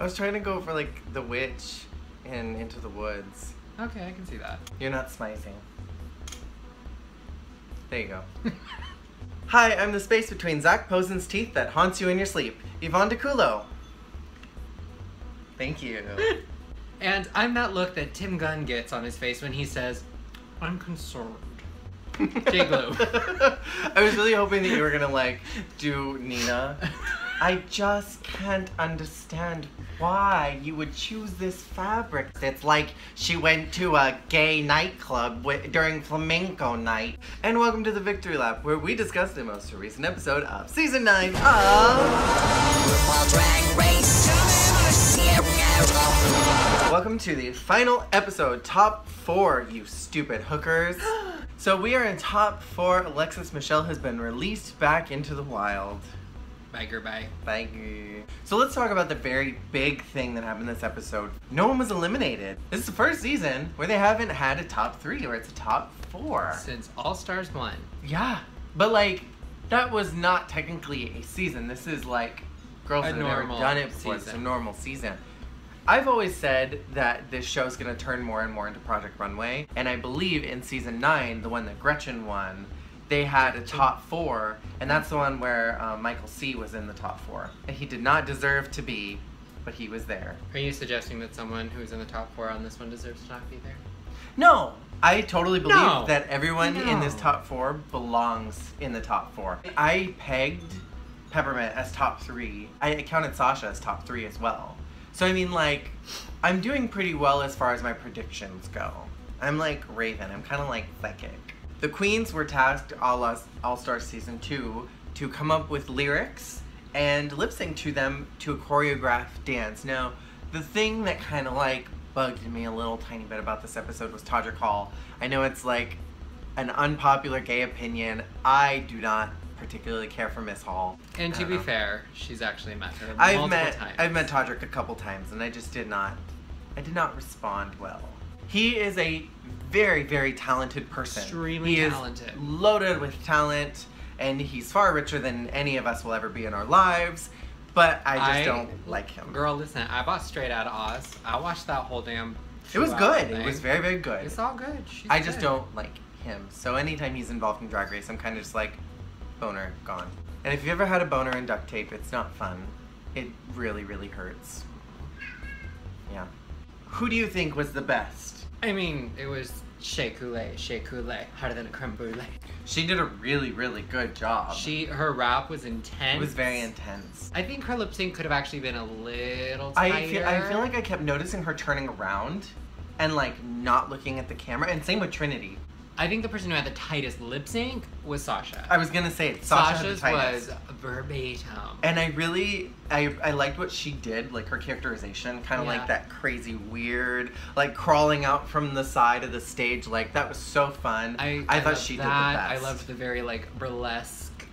I was trying to go for like the witch in Into the Woods. Okay, I can see that. You're not smizing. There you go. Hi, I'm the space between Zach Posen's teeth that haunts you in your sleep. Yvonne deculo. Thank you. And I'm that look that Tim Gunn gets on his face when he says, I'm concerned. Jgluum. I was really hoping that you were gonna like do Nina. I just can't understand why you would choose this fabric. It's like she went to a gay nightclub during flamenco night. And welcome to the Victory Lap, where we discuss the most recent episode of Season 9 of RuPaul's Drag Race. Welcome to the final episode, Top 4, you stupid hookers. So we are in Top 4. Alexis Michelle has been released back into the wild. Bye, goodbye. Bye. So let's talk about the very big thing that happened this episode. No one was eliminated. This is the first season where they haven't had a top 3 or it's a top 4. Since All Stars 1. Yeah, but like, that was not technically a season. This is like, girls have never done it before. It's a normal season. I've always said that this show's gonna turn more and more into Project Runway, and I believe in season 9, the one that Gretchen won, they had a top 4, and that's the one where Michael C. was in the top 4. And he did not deserve to be, but he was there. Are you suggesting that someone who's in the top 4 on this one deserves to not be there? No! I totally believe that everyone in this top 4 belongs in the top 4. I pegged Peppermint as top 3. I counted Sasha as top 3 as well. So I mean, like, I'm doing pretty well as far as my predictions go. I'm like Raven, I'm kind of like psychic. The queens were tasked All-Stars Season 2 to come up with lyrics and lip-sync to them to a choreographed dance. Now, the thing that kind of like bugged me a little tiny bit about this episode was Todrick Hall. I know it's like an unpopular gay opinion. I do not particularly care for Miss Hall. And to be fair, she's actually met her multiple times. I've met Todrick a couple times and I just did not respond well. He is a very, very talented person. Extremely talented. He is loaded with talent, and he's far richer than any of us will ever be in our lives, but I just don't like him. Girl, listen, I bought Straight Outta Oz. I watched that whole damn It was good. thing. It was very, very good. It's all good. I just don't like him. So anytime he's involved in Drag Race, I'm kind of just like, boner, gone. And if you've ever had a boner in duct tape, it's not fun. It really, really hurts. Yeah. Who do you think was the best? I mean, it was Shay, harder than a creme brulee. She did a really, really good job. Her rap was intense. It was very intense. I think her lip sync could have actually been a little tighter. I feel like I kept noticing her turning around and like not looking at the camera, and same with Trinity. I think the person who had the tightest lip sync was Sasha. I was gonna say it. Sasha's was verbatim. And I liked what she did, like her characterization, kind of like that crazy weird, like crawling out from the side of the stage. Like that was so fun. I thought she did the best. I loved the very like burlesque,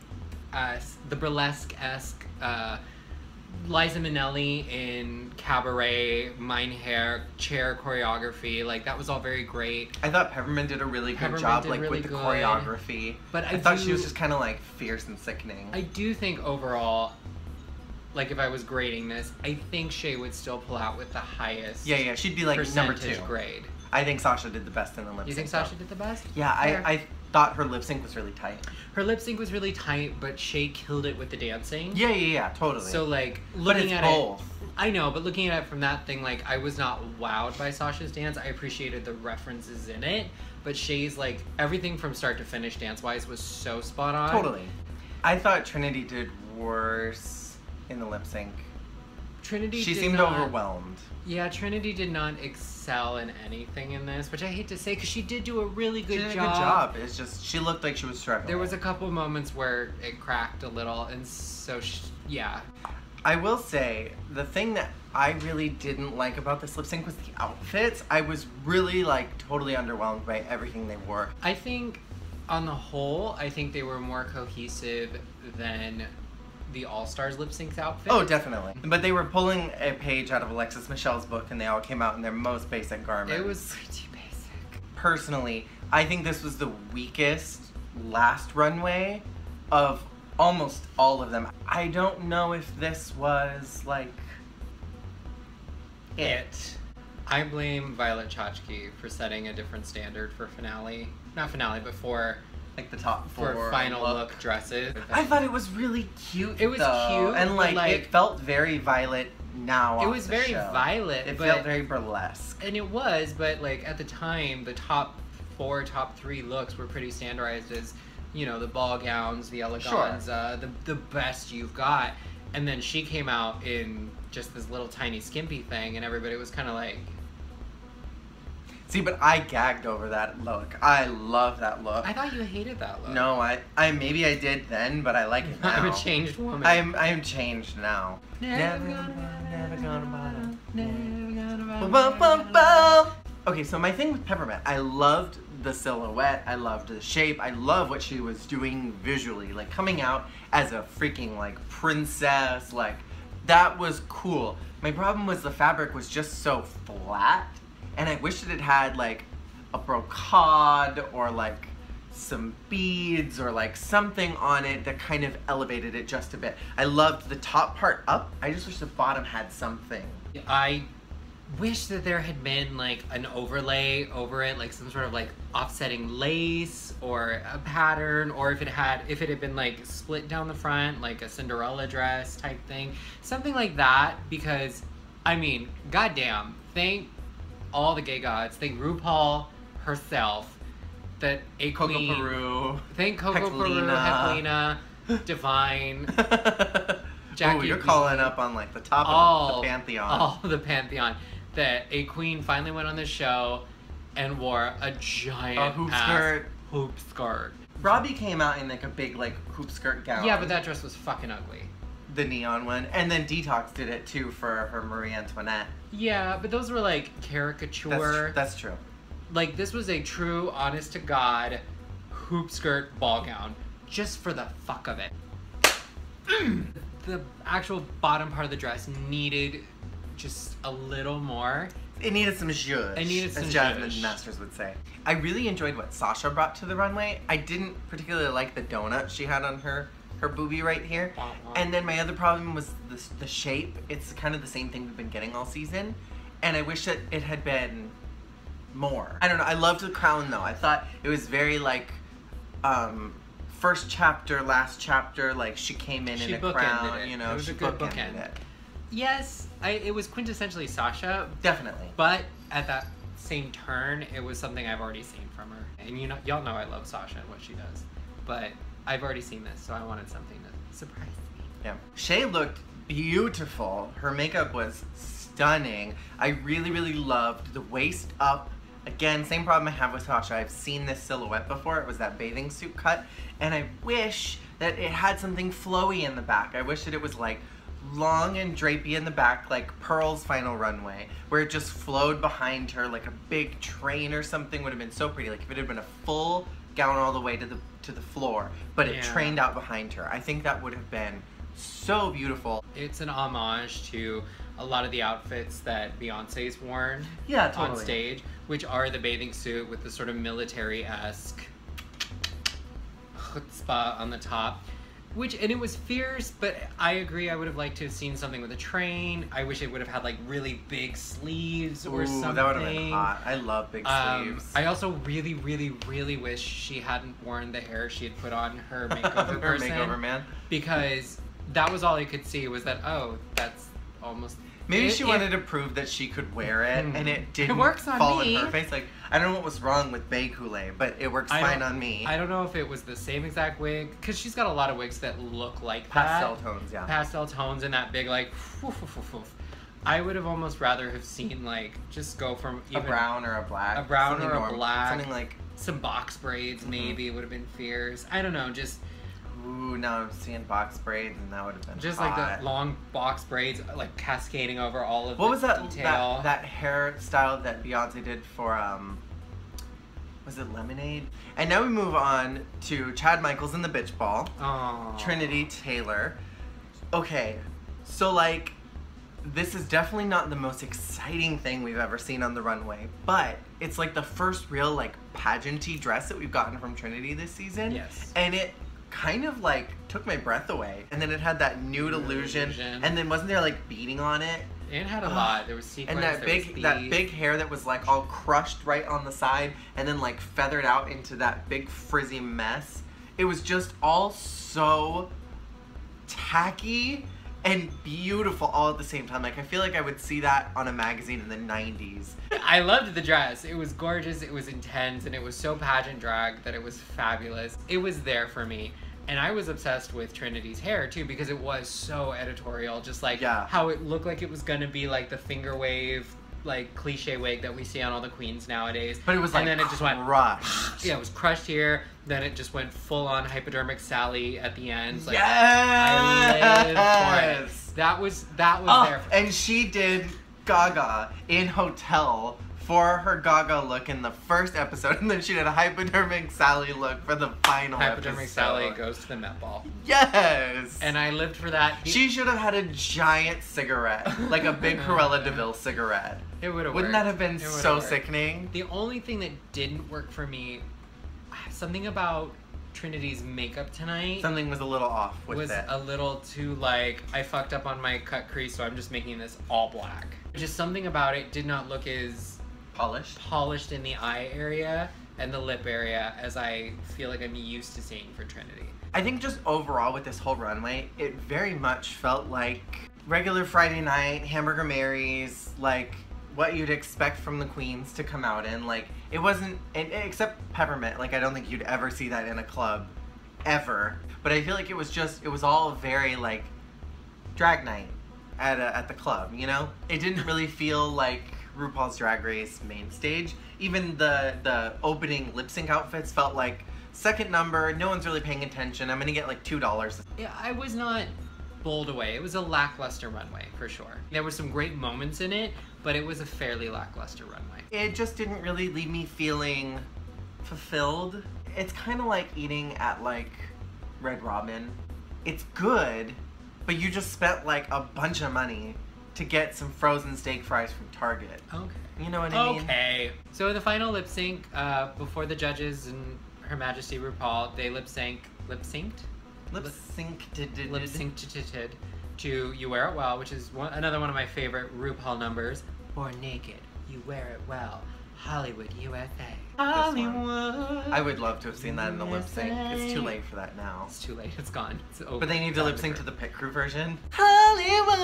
burlesque-esque Liza Minnelli in Cabaret, Mine Hair, chair choreography. Like that was all very great. I thought Peppermint did a really good job, like with the choreography. But I thought she was just kind of like fierce and sickening. I do think overall, like if I was grading this, I think Shay would still pull out with the highest. Yeah, she'd be like number 2 grade. I think Sasha did the best in the lip sync. You think Sasha did the best? Yeah, I thought her lip sync was really tight. Her lip sync was really tight, but Shay killed it with the dancing. Yeah, totally. So like looking at it, I know, but looking at it from that thing, like I was not wowed by Sasha's dance. I appreciated the references in it, but Shay's like everything from start to finish dance-wise was so spot on. Totally. I thought Trinity did worse in the lip sync. She seemed overwhelmed. Yeah, Trinity did not excel in anything in this, which I hate to say because she did do a really good job. She did a good job. It's just, she looked like she was struggling. There was a couple moments where it cracked a little, and so, yeah. I will say, the thing that I really didn't like about this lip sync was the outfits. I was really, like, totally underwhelmed by everything they wore. I think, on the whole, I think they were more cohesive than the All-Stars lip sync outfit. Oh, definitely. But they were pulling a page out of Alexis Michelle's book and they all came out in their most basic garments. It was pretty basic. Personally, I think this was the weakest last runway of almost all of them. I don't know if this was like it. I blame Violet Chachki for setting a different standard for finale. Not finale, but for like the top 4 for final look dresses. I thought it was really cute. It was though. cute, and like it felt very Violet now. It was very show. Violet. It felt very burlesque. And it was, but like at the time, the top 4, top 3 looks were pretty standardized as, you know, the ball gowns, the eleganza, the best you've got. And then she came out in just this little tiny skimpy thing, and everybody was kind of like. See, but I gagged over that look. I love that look. I thought you hated that look. No, I maybe I did then, but I like it now. I'm a changed woman. I'm changed now. Never gonna bother. Okay, so my thing with Peppermint, I loved the silhouette, I loved the shape, I love what she was doing visually, like coming out as a freaking like princess, like that was cool. My problem was the fabric was just so flat. And I wish that it had like a brocade or like some beads or like something on it that kind of elevated it just a bit. I loved the top part up. I just wish the bottom had something. I wish that there had been like an overlay over it, like some sort of like offsetting lace or a pattern, or if it had been like split down the front, like a Cinderella dress type thing. Something like that, because I mean, goddamn, thank all the gay gods, thank RuPaul herself, that a queen, Peru, thank Coco Peru, Heklina, Divine, Jackie. Ooh, you're calling up on like the top of the pantheon. All the pantheon. That a queen finally went on the show and wore a giant hoop skirt. Hoop skirt. Robbie came out in like a big like hoop skirt gown. Yeah, but that dress was fucking ugly. The neon one. And then Detox did it too for her Marie Antoinette. Yeah, but those were like caricature. That's true. Like this was a true, honest to God hoop skirt ball gown. Just for the fuck of it. The actual bottom part of the dress needed just a little more. It needed some zhuzh. It needed some as Jasmine zhuzh. Masters would say. I really enjoyed what Sasha brought to the runway. I didn't particularly like the donut she had on her boobie right here. And then my other problem was the shape. It's kind of the same thing we've been getting all season. And I wish that it had been more. I don't know. I loved the crown though. I thought it was very like first chapter, last chapter, like she came in a crown, you know, it was she a good bookended bookend. it. Yes, it was quintessentially Sasha. Definitely. But at that same turn, it was something I've already seen from her. And y'all know I love Sasha and what she does. But I've already seen this, so I wanted something to surprise me. Yeah. Shay looked beautiful. Her makeup was stunning. I really, really loved the waist up. Again, same problem I have with Sasha. I've seen this silhouette before. It was that bathing suit cut. And I wish that it had something flowy in the back. I wish that it was like long and drapey in the back, like Pearl's final runway, where it just flowed behind her like a big train or something. Would have been so pretty. Like if it had been a full gown all the way to the floor, but it trained out behind her. I think that would have been so beautiful. It's an homage to a lot of the outfits that Beyonce's worn totally. on stage, which are the bathing suit with the sort of military-esque chutzpah on the top. And it was fierce, but I agree, I would have liked to have seen something with a train. I wish it would have had like really big sleeves or something. That would have been hot. I love big sleeves. I also really, really, really wish she hadn't worn the hair she had put on her makeover person. Her makeover man. Because that was all I could see was that, oh, that's almost... Maybe she wanted to prove that she could wear it, and it didn't works on fall me. in her face. Like, I don't know what was wrong with Bae Kool-Aid, but it works fine on me. I don't know if it was the same exact wig, because she's got a lot of wigs that look like pastel that. tones, yeah. Pastel tones and that big, like, I would have almost rather have seen, like, just go from even... a brown or a black. A brown something or a black. Something like... some box braids, maybe, would have been fierce. I don't know, just... Ooh, now I'm seeing box braids, and that would have been just hot. like the long box braids, like cascading over all of what the was that, detail. that hairstyle that Beyonce did for was it Lemonade? And now we move on to Chad Michaels and the Bitch Ball. Aww. Trinity Taylor. Okay, so like this is definitely not the most exciting thing we've ever seen on the runway, but it's like the first real like pageanty dress that we've gotten from Trinity this season. Yes. And it kind of like took my breath away. And then it had that nude illusion. And then wasn't there like beading on it? It had a lot. There was sequins, and that big hair that was like all crushed right on the side and then like feathered out into that big frizzy mess. It was just all so tacky and beautiful all at the same time. Like, I feel like I would see that on a magazine in the 90s. I loved the dress. It was gorgeous, it was intense, and it was so pageant drag that it was fabulous. It was there for me. And I was obsessed with Trinity's hair too, because it was so editorial. Just like how it looked like it was gonna be like the finger wave, like cliche wig that we see on all the queens nowadays. But it was like, and then it just went crushed. Yeah, it was crushed here. Then it just went full on hypodermic Sally at the end. Like, yes! I lived for it. That was there for me. And she did Gaga in Hotel for her Gaga look in the first episode, and then she did a hypodermic Sally look for the final hypodermic episode. Sally goes to the Met Ball. Yes! And I lived for that. She should have had a giant cigarette, like a big Cruella de Vil cigarette. It would have worked. Wouldn't that have been so sickening? The only thing that didn't work for me, something about Trinity's makeup tonight. Something was a little off with it. Was a little too like, I fucked up on my cut crease, so I'm just making this all black. Just something about it did not look as polished in the eye area and the lip area as I feel like I'm used to seeing for Trinity. I think just overall with this whole runway, it very much felt like regular Friday night, Hamburger Mary's, like what you'd expect from the queens to come out in. Like, it wasn't, except Peppermint, like I don't think you'd ever see that in a club, ever. But I feel like it was all very like drag night at the club, you know? It didn't really feel like RuPaul's Drag Race main stage. Even the opening lip sync outfits felt like second number, no one's really paying attention, I'm gonna get like $2. Yeah, I was not bowled away. It was a lackluster runway, for sure. There were some great moments in it, but it was a fairly lackluster runway. It just didn't really leave me feeling fulfilled. It's kind of like eating at like Red Robin. It's good, but you just spent like a bunch of money to get some frozen steak fries from Target. Okay. You know what I mean? Okay. So the final lip sync, before the judges and Her Majesty RuPaul, they lip synced to You Wear It Well, which is another one of my favorite RuPaul numbers. Born Naked, You Wear It Well, Hollywood, USA. Hollywood. I would love to have seen that in the lip sync. It's too late for that now. It's too late. It's gone. It's over. But they need to lip sync to the pit crew version. Hollywood.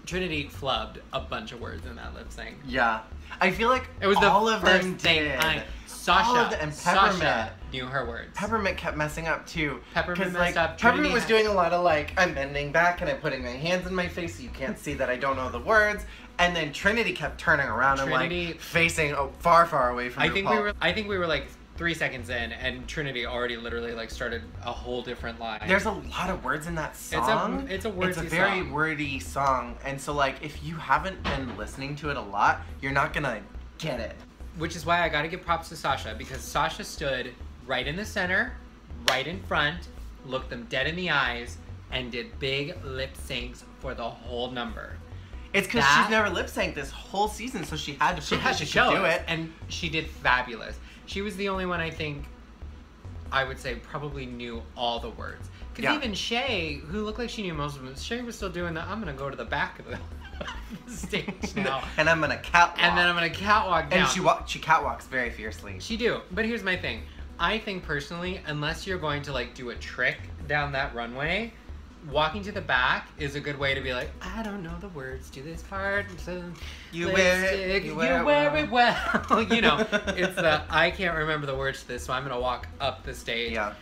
Trinity flubbed a bunch of words in that lip sync. Yeah. I feel like it was all the of them first thing did. Sasha, all of them, and Peppermint Sasha knew her words. Peppermint kept messing up too. Peppermint messed up. Peppermint was doing a lot of like, I'm bending back and I'm putting my hands in my face so you can't see that I don't know the words. And then Trinity kept turning around and like facing far, far away from RuPaul. I think we were like 3 seconds in, and Trinity already literally like started a whole different line. There's a lot of words in that song. It's a wordy song. It's a very wordy song, and so like if you haven't been listening to it a lot, you're not gonna get it. Which is why I gotta give props to Sasha, because Sasha stood right in the center, right in front, looked them dead in the eyes, and did big lip syncs for the whole number. It's because she's never lip synced this whole season, so she had to show it, and she did fabulous. She was the only one, I think, I would say probably knew all the words. Because even Shay, who looked like she knew most of them, Shay was still doing the, I'm gonna go to the back of the stage now. And I'm gonna catwalk. And then I'm gonna catwalk down. And she catwalks very fiercely. She do. But here's my thing. I think personally, unless you're going to like do a trick down that runway, walking to the back is a good way to be like, I don't know the words to this part. So you wear it well. You know, it's the, I can't remember the words to this, so I'm gonna walk up the stage. Yeah.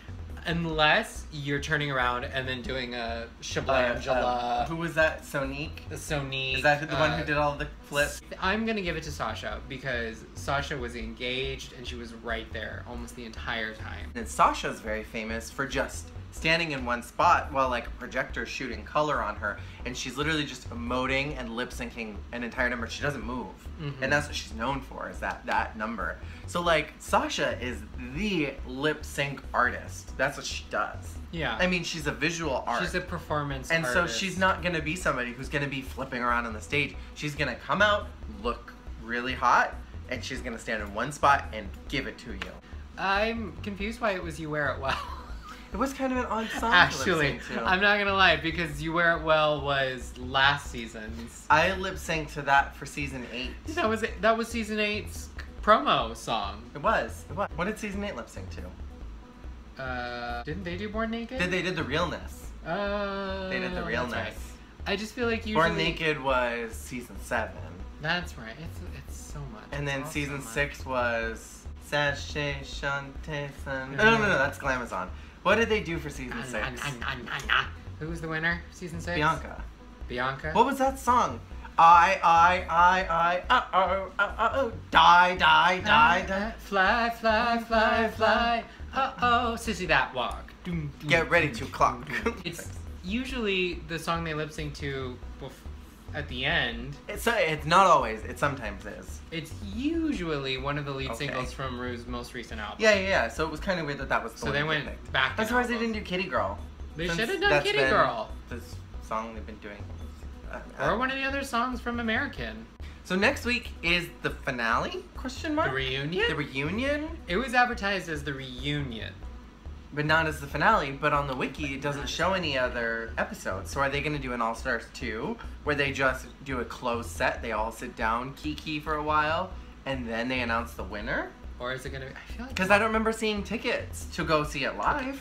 Unless you're turning around and then doing a shablamjala. Who was that? Sonique? Sonique. Is that the one who did all the flips? I'm going to give it to Sasha, because Sasha was engaged and she was right there almost the entire time. And Sasha's very famous for just standing in one spot while like a projector's shooting color on her, and she's literally just emoting and lip syncing an entire number. She doesn't move. And that's what she's known for, is that number. So like, Sasha is the lip sync artist. That's what she does. Yeah. I mean, she's a visual artist. She's a performance artist. And so she's not gonna be somebody who's gonna be flipping around on the stage. She's gonna come out, look really hot, and she's gonna stand in one spot and give it to you. I'm confused why it was You Wear It Well. It was kind of an odd song Actually, to lip sync to. I'm not gonna lie, because You Wear It Well was last season's. I lip synced to that for season 8. That was season 8's promo song. It was. What did season 8 lip sync to? Didn't they do Born Naked? They did the realness. They did the realness. Right. I just feel like usually Born Naked was season 7. That's right. It's so much. And then It's season so much. 6 was Shay, Shante, Sun. No, that's Glamazon. What did they do for season 6? Who was the winner? Season 6? Bianca. What was that song? Die. Fly, fly, fly, fly. Uh-oh. Sissy That Walk. Get ready to clock. It's usually the song they lip sync to at the end. It's not always. It sometimes is. It's usually one of the lead singles from Ru's most recent album. Yeah. So it was kind of weird that was the So they went back. I'm surprised they didn't do Kitty Girl. They should have done Kitty Girl. This song they've been doing. Or one of the other songs from American. So next week is the finale? Question mark? The reunion? The reunion? It was advertised as the reunion. But not as the finale, but on the wiki it doesn't show any other episodes. So are they going to do an All-Stars 2 where they just do a closed set, they all sit down, kiki for a while, and then they announce the winner? Or is it going to be... I feel like... Because I don't remember seeing tickets to go see it live.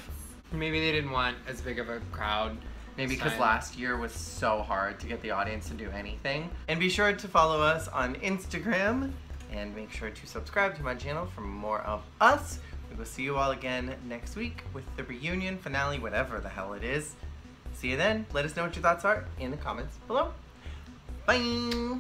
Maybe they didn't want as big of a crowd. Maybe because last year was so hard to get the audience to do anything. And be sure to follow us on Instagram. And make sure to subscribe to my channel for more of us. We will see you all again next week with the reunion finale, whatever the hell it is. See you then. Let us know what your thoughts are in the comments below. Bye!